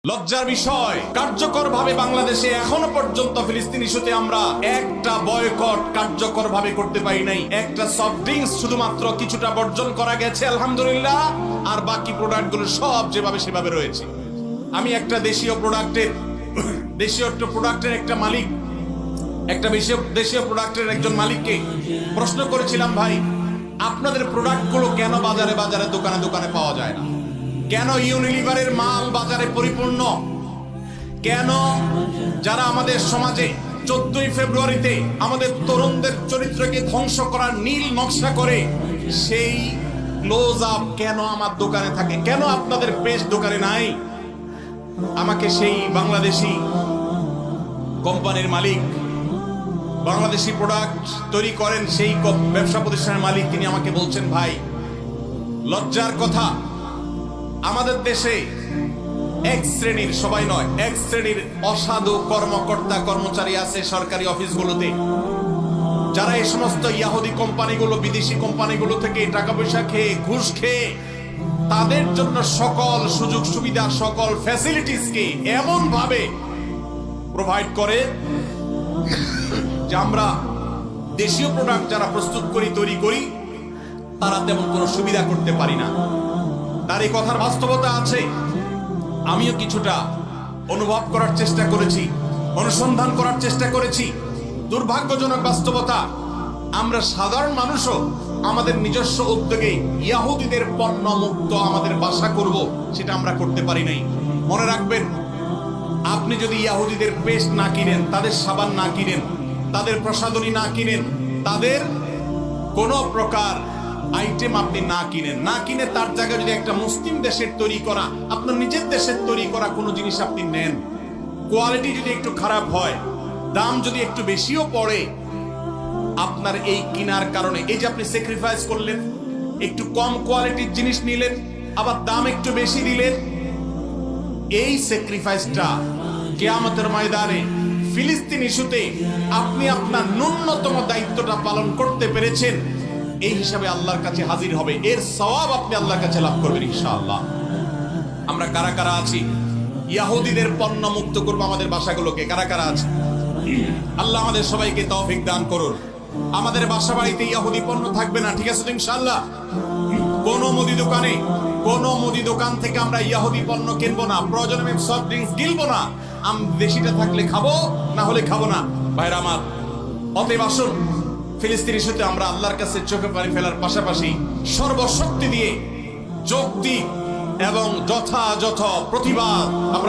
লজ্জার বিষয়, কার্যকরভাবে বাংলাদেশে এখনো পর্যন্ত ফিলিস্তিন ইস্যুতে আমরা একটা বয়কট কার্যকরভাবে করতে পারি নাই। একটা সফট ড্রিঙ্কস শুধুমাত্র কিছুটা বর্জন করা গেছে আলহামদুলিল্লাহ, আর বাকি প্রোডাক্টগুলো সব যেভাবে সেভাবে রয়েছে। আমি একটা দেশীয় প্রোডাক্টের একটা মালিক, দেশীয় প্রোডাক্টের একজন মালিককে প্রশ্ন করেছিলাম, ভাই আপনাদের প্রোডাক্টগুলো কেন বাজারে বাজারে দোকানে দোকানে পাওয়া যায় না? কেন ইউনিলিভারের মাল বাজারে পরিপূর্ণ? কেন যারা আমাদের সমাজে 14ই ফেব্রুয়ারিতে আমাদের তরুণদের চরিত্রকে ধ্বংস করার নীল নকশা করে সেই ক্লোজ আপ কেন আমার দোকানে থাকে? কেন আপনাদের পেজ দোকানে নাই? আমাকে সেই বাংলাদেশি কোম্পানির মালিক, বাংলাদেশি প্রোডাক্ট তৈরি করেন সেই ব্যবসা প্রতিষ্ঠানের মালিক, তিনি আমাকে বলছেন, ভাই লজ্জার কথা, আমাদের দেশে এক শ্রেণীর, সবাই নয়, এক শ্রেণীর অসাধু কর্মকর্তা কর্মচারী আছে সরকারি অফিসগুলোতে, যারা এই সমস্ত ইয়াহুদি কোম্পানিগুলো, বিদেশি কোম্পানিগুলো থেকে টাকা পয়সা খেয়ে, ঘুষ খেয়ে তাদের জন্য সকল সুযোগ সুবিধা, সকল ফ্যাসিলিটিসকে এমন ভাবে প্রোভাইড করে যে আমরা দেশীয় প্রোডাক্ট যারা প্রস্তুত করি, তৈরি করি, তারা তেমন কোনো সুবিধা করতে পারি না। তার এই কথার বাস্তবতা আছে। আমিও কিছুটা অনুভব করার চেষ্টা করেছি, অনুসন্ধান করার চেষ্টা করেছি। দুর্ভাগ্যজনক বাস্তবতা, আমরা সাধারণ মানুষও আমাদের নিজস্ব উদ্যোগে ইয়াহুদিদের পণ্য মুক্ত আমাদের বাসা করব, সেটা আমরা করতে পারি নাই। মনে রাখবেন, আপনি যদি ইয়াহুদিদের পেস্ট না কিনেন, তাদের সাবান না কিনেন, তাদের প্রসাধনী না কিনেন, তাদের কোন প্রকার আইটেম আপনি না কিনে তার জায়গায় যদি একটা মুসলিম দেশের তৈরি করা, আপনার নিজের দেশের তৈরি করা কোনো জিনিস আপনি নেন, কোয়ালিটি যদি একটু খারাপ হয়, দাম যদি একটু বেশিও পড়ে, আপনার এই কিনার কারণে, এই যে আপনি স্যাক্রিফাইস করলেন, একটু কম কোয়ালিটির জিনিস নিলেন, আবার দাম একটু বেশি দিলেন, এই স্যাক্রিফাইসটা কিয়ামতের ময়দানে ফিলিস্তিন ইস্যুতে আপনি আপনার ন্যূনতম দায়িত্বটা পালন করতে পেরেছেন, এই হিসাবে আল্লাহর কাছে হাজির হবে। এর সওয়াব আপনি আল্লাহর কাছে লাভ করবেন ইনশাআল্লাহ। আমরা কারা কারা আছি ইয়াহুদিদের পণ্য মুক্ত করব আমাদের বাসাগুলোকে? কারা কারা আছে? আল্লাহ আমাদের সবাইকে তৌফিক দান করুন। আমাদের বাসা বাড়িতে ইয়াহুদি পণ্য থাকবে না, ঠিক আছে তো ইনশাআল্লাহ? কোন মুদি দোকান থেকে আমরা ইয়াহুদি পণ্য কিনবো না, প্রয়োজনে আমি সফট ড্রিঙ্কস কিনবো না। দেশিটা থাকলে খাবো, না হলে খাবো না। ভাইরা আমার, অতএব আসুন ফিলিস্তিন ইস্যুতে আমরা আল্লাহর কাছে চোখে পানি ফেলার পাশাপাশি সর্বশক্তি দিয়ে যৌক্তিক এবং যথাযথ প্রতিবাদ আমরা